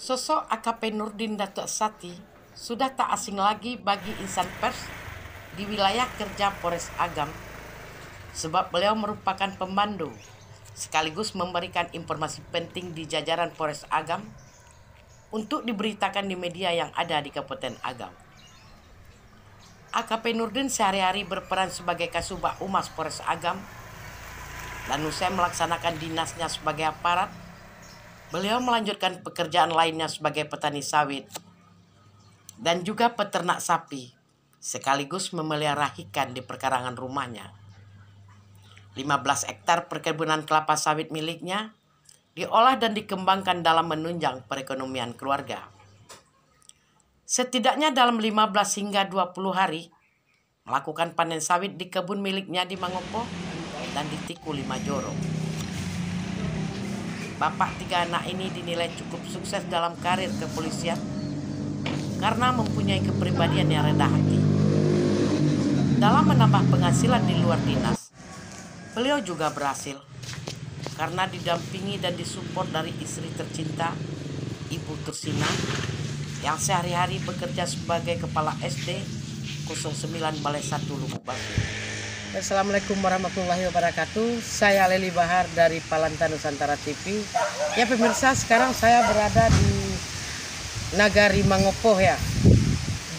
Sosok AKP Nurdin Datuk Sati sudah tak asing lagi bagi insan pers di wilayah kerja Polres Agam, sebab beliau merupakan pemandu sekaligus memberikan informasi penting di jajaran Polres Agam untuk diberitakan di media yang ada di Kabupaten Agam. AKP Nurdin sehari-hari berperan sebagai Kasubag Humas Polres Agam, dan usai melaksanakan dinasnya sebagai aparat, beliau melanjutkan pekerjaan lainnya sebagai petani sawit dan juga peternak sapi, sekaligus memelihara ikan di perkarangan rumahnya. 15 hektar perkebunan kelapa sawit miliknya diolah dan dikembangkan dalam menunjang perekonomian keluarga. Setidaknya dalam 15 hingga 20 hari melakukan panen sawit di kebun miliknya di Mangopo dan di Tiku Lima Joro. Bapak 3 anak ini dinilai cukup sukses dalam karir kepolisian karena mempunyai kepribadian yang rendah hati. Dalam menambah penghasilan di luar dinas, beliau juga berhasil karena didampingi dan disupport dari istri tercinta, Ibu Tursina, yang sehari-hari bekerja sebagai Kepala SD 09 Balai 1 Lubuk Batu. Assalamualaikum warahmatullahi wabarakatuh. Saya Leli Bahar dari Palanta Nusantara TV. Ya pemirsa, sekarang saya berada di Nagari Mangopo ya,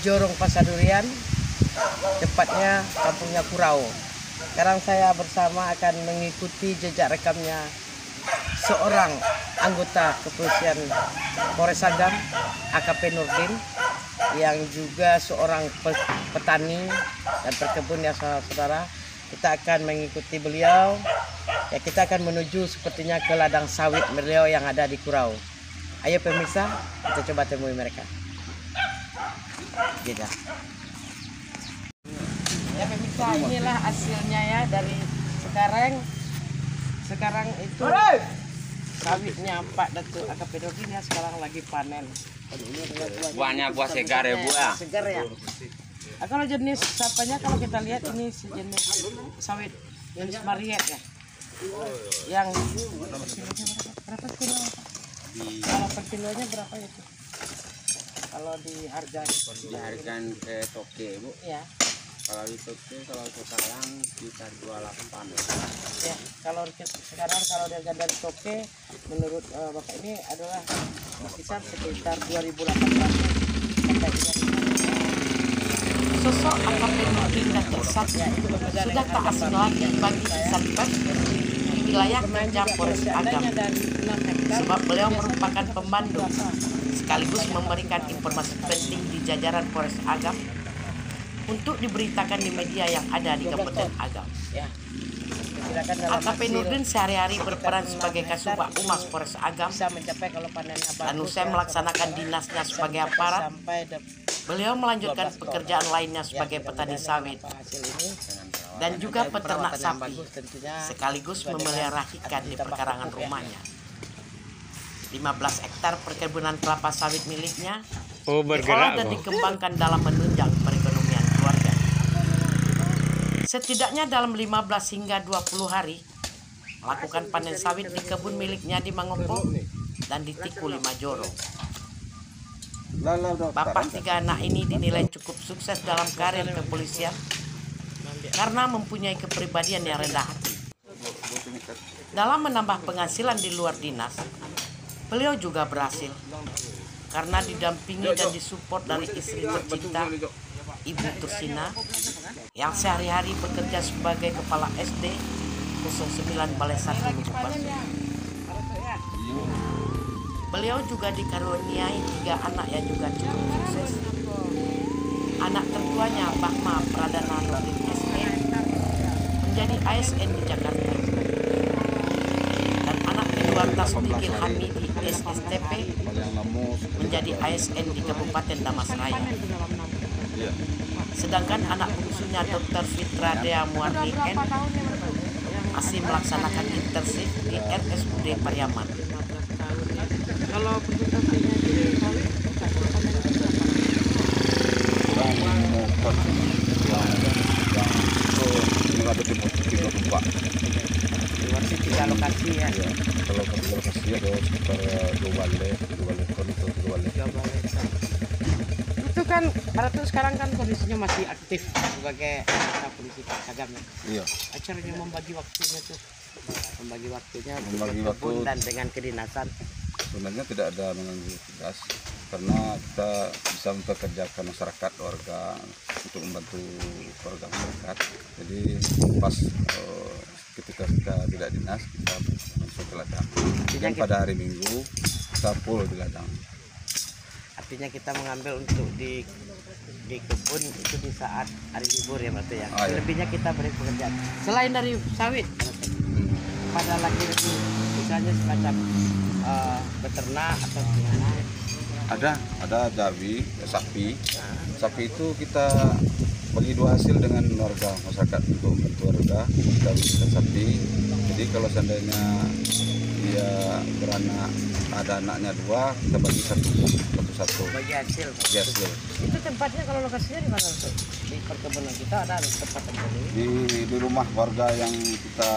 Jorong Pasadurian, tepatnya kampungnya Kurau. Sekarang saya bersama akan mengikuti jejak rekamnya seorang anggota kepolisian Polres Agam, AKP Nurdin, yang juga seorang petani dan berkebun ya saudara. Kita akan mengikuti beliau ya, kita akan menuju sepertinya ke ladang sawit beliau yang ada di Kurau. Ayo pemirsa, kita coba temui mereka. Gitu. Ya pemirsa, inilah hasilnya ya dari sekarang itu sawitnya Pak Datuk AKP Nurdin ya sekarang lagi panen. Ini buahnya buah segar ya Bu ya. Segar ya. Kalau jenis sapanya, kalau kita lihat ini sejenis sawit jenis Mariet ya. Yang berapa kilo? Kalau per kilonya berapa itu? Kalau dihargakan ke toke Bu. Ya. Kalau di toke kalau sekarang sekitar 28. Ya, kalau sekarang kalau harga dari toke menurut Bapak ini adalah kisar sekitar 2.800 sampai 3.000. Sosok AKP Nurdin Datuk Sati sudah tak asing lagi bagi insan pers di wilayah kerja Polres Agam, sebab beliau merupakan pemandu sekaligus memberikan informasi penting di jajaran Polres Agam untuk diberitakan di media yang ada di Kabupaten Agam. AKP Nurdin sehari-hari berperan sebagai Kasubag Humas Polres Agam, dan usai melaksanakan dinasnya sebagai aparat, beliau melanjutkan pekerjaan lainnya sebagai petani sawit dan juga peternak sapi, sekaligus memelihara ikan di perkarangan rumahnya. 15 hektar perkebunan kelapa sawit miliknya diolah dan dikembangkan dalam menunjang perekonomian keluarga. Setidaknya dalam 15 hingga 20 hari melakukan panen sawit di kebun miliknya di Mangopo dan di Tiku Lima Joro. Bapak 3 anak ini dinilai cukup sukses dalam karir kepolisian karena mempunyai kepribadian yang rendah hati. Dalam menambah penghasilan di luar dinas, beliau juga berhasil karena didampingi dan disupport dari istri tercinta, Ibu Tursina, yang sehari-hari bekerja sebagai Kepala SD 09 Balai 1 Lubuk Batu. Beliau juga dikaruniai 3 anak yang juga cukup sukses. Anak tertuanya Bahma Pradana Nurdin SE menjadi ASN di Jakarta, dan anak kedua Tasdikil Hamidi SSTP menjadi ASN di Kabupaten Damasraya. Sedangkan anak bungsunya Dr. Fitra Dea Muarni N masih melaksanakan intensif di RSUD Pariaman. Kalau presentasinya lokasi ya. Ya, kalau ketiga lokasi ada sekitar 2 balai ton atau 3 balai. Itu kan Ratu sekarang kan kondisinya masih aktif sebagai anggota polisi Pasagam ya. Iya. Acaranya membagi waktunya tuh, membagi waktunya Membagi untuk berkebun waktu. dan dengan kedinasan. Sebenarnya tidak ada mengganggu tugas karena kita bisa mempekerjakan masyarakat warga untuk membantu warga masyarakat. Jadi pas ketika kita tidak dinas kita langsung ke ladang. Dan pada hari Minggu kita full di ladang. Artinya kita mengambil untuk di kebun itu di saat hari libur ya Ratu ya. Ah, iya. Selebihnya kita beri pekerjaan. Selain dari sawit, pada laki-laki misalnya semacam beternak atau gimana? Ada jawi, sapi itu kita bagi 2 hasil dengan warga masyarakat untuk membantu warga. Kita berikan sapi, jadi kalau seandainya dia beranak ada anaknya 2, kita bagi satu Bagi hasil. bagi hasil. Itu tempatnya kalau lokasinya di mana tuh? Di perkebunan kita ada tempat tersendiri. Di rumah warga yang kita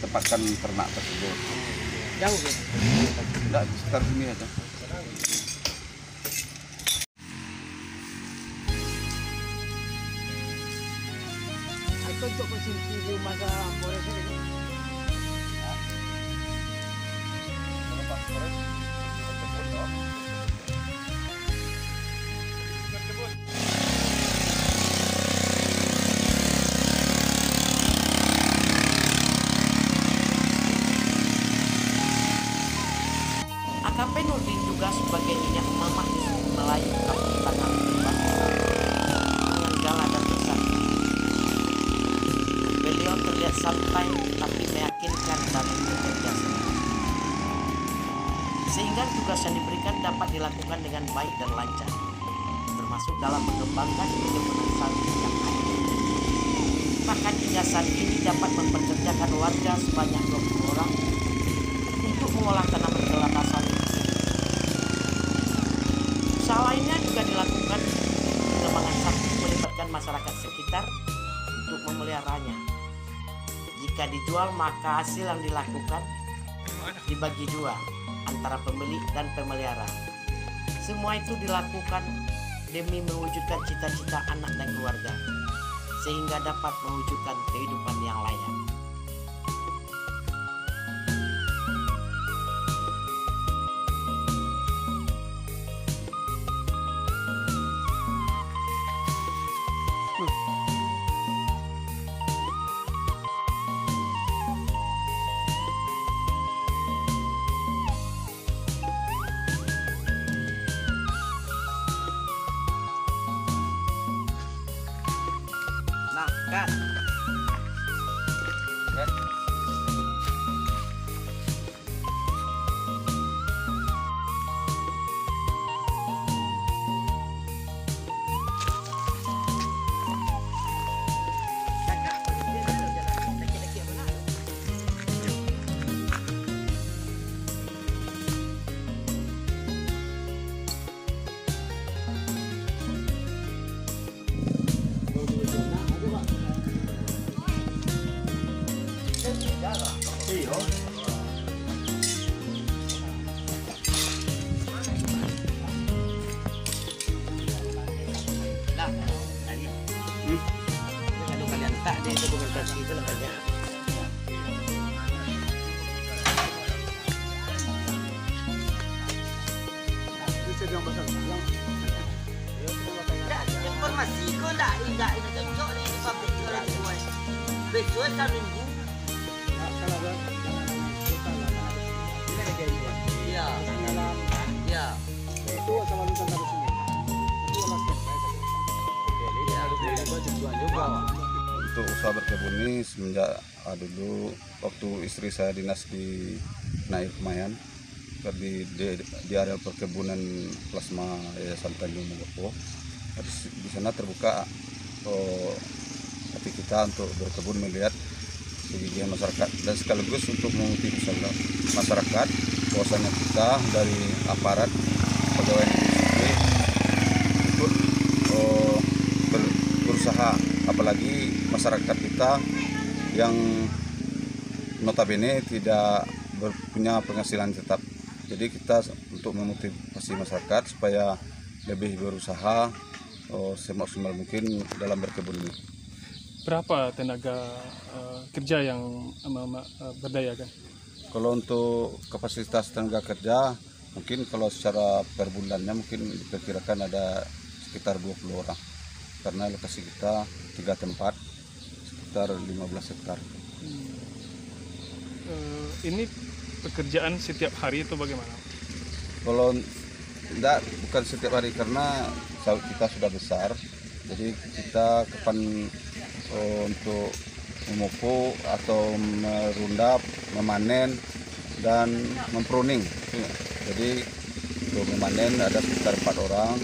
tempatkan ternak tersebut. Jauh ya. Tidak, di sekitar sini aja. Itu untuk konsumsi di masa Polres ini. AKP Nurdin juga sebagai minyak emak di suku Melayu Kampung Tangan Timur dengan gala dan bersatu. Beliau terlihat santai tapi meyakinkan dalam bekerja sehingga tugas yang diberikan dapat dilakukan dengan baik dan lancar, termasuk dalam mengembangkan perkebunan sawit yang ada. Bahkan hingga saat ini dapat mempekerjakan warga sebanyak 20 orang untuk mengolah tanaman kelapa sawit. Usaha lainnya juga dilakukan pengembangan sapi melibatkan masyarakat sekitar untuk memeliharanya. Jika dijual maka hasil yang dilakukan dibagi 2 antara pemilik dan pemelihara. Semua itu dilakukan demi mewujudkan cita-cita anak dan keluarga sehingga dapat mewujudkan kehidupan yang layak. Nah, kan. Nah, tadi. Kalau kalian tak ada dokumentasi itu lah banyak. Informasi ko enggak cocok nih di pabrik orang tua. Besok kan minggu. Iya. Iya. Itu sama lutan dari sini. Itu lagi. Untuk usaha berkebun ini semenjak dulu waktu istri saya dinas di Nair Kemayan di area perkebunan plasma Yayasan Tanjung Mogopo. Di sana terbuka hati kita untuk berkebun melihat kegigihan masyarakat dan sekaligus untuk memotivasi masyarakat bahwasanya kita dari aparat pegawai negeri sipil ikut berusaha, apalagi masyarakat kita yang notabene tidak punya penghasilan tetap. Jadi kita untuk memotivasi masyarakat supaya lebih berusaha semaksimal mungkin dalam berkebun ini. Berapa tenaga kerja yang berdaya kan? Kalau untuk kapasitas tenaga kerja, mungkin kalau secara per bulannya mungkin diperkirakan ada sekitar 20 orang. Karena lokasi kita 3 tempat, sekitar 15 hektar. Ini pekerjaan setiap hari itu bagaimana? Kalau enggak, bukan setiap hari karena sawit kita sudah besar. Jadi kita kapan untuk memupuk atau merundap, memanen dan mempruning. Jadi untuk memanen ada sekitar 4 orang,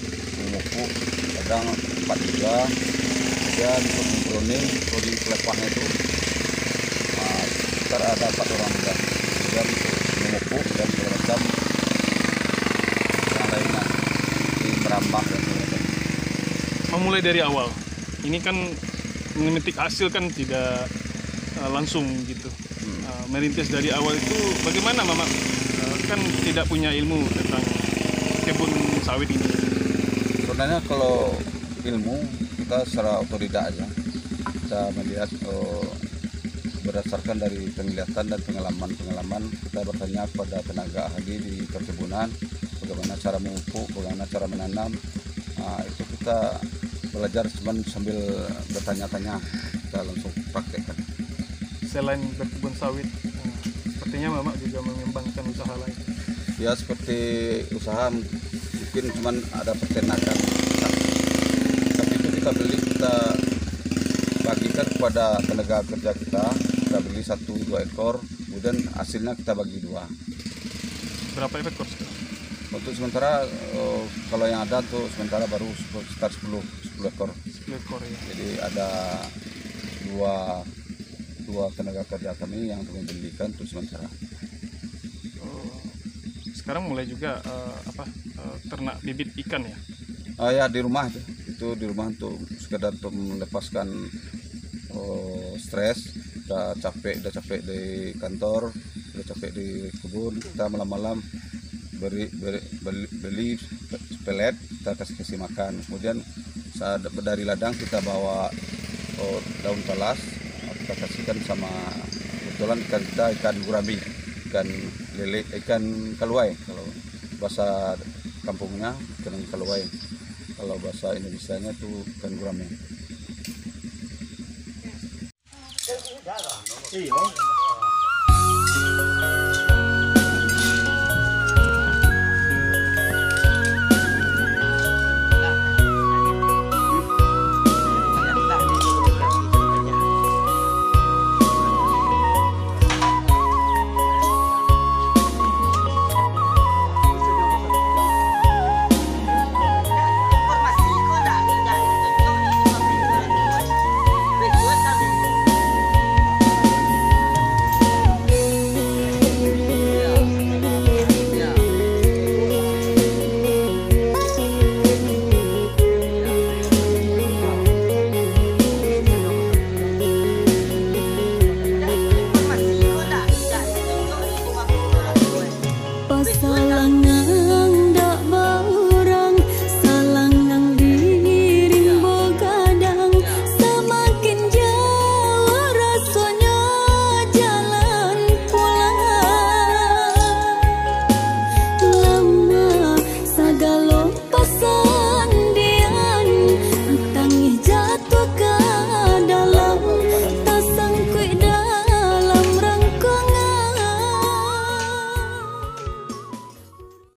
memupuk kadang 4 juga. Kemudian untuk mempruning atau di pelepahnya itu sekitar ada 4 orang juga. Kemudian untuk memupuk dan segala macam yang lainnya, di merambah dan segala macam. Memulai dari awal. Ini kan memetik hasil kan tidak langsung gitu. Merintis dari awal itu bagaimana Mama? Kan tidak punya ilmu tentang kebun sawit ini. Sebenarnya kalau ilmu kita secara otodidak aja. Kita melihat berdasarkan dari penglihatan dan pengalaman kita bertanya kepada tenaga ahli di perkebunan bagaimana cara memupuk, bagaimana cara menanam. Itu kita belajar sambil bertanya-tanya, kita langsung praktekkan. Selain berkebun sawit, sepertinya Mama juga mengembangkan usaha lain. Ya seperti usaha mungkin cuman ada peternakan, tapi itu kita bagikan kepada tenaga kerja kita beli 1-2 ekor, kemudian hasilnya kita bagi 2. Berapa ekor sekarang? Untuk sementara kalau yang ada untuk sementara baru sekitar 10 ekor. 10 ekor ya. Jadi ada dua tenaga kerja kami yang membelikan untuk sementara. Sekarang mulai juga ternak bibit ikan ya? Ya di rumah itu di rumah untuk sekedar untuk melepaskan stres. Udah capek di kantor, udah capek di kebun, kita malam-malam beli pelet, kita kasih makan. Kemudian saat dari ladang kita bawa daun talas, kita kasihkan sama kebetulan ikan gurami, ikan lele, ikan kaluai kalau bahasa kampungnya, ikan kaluai. Kalau bahasa Indonesianya itu ikan gurami. Iya.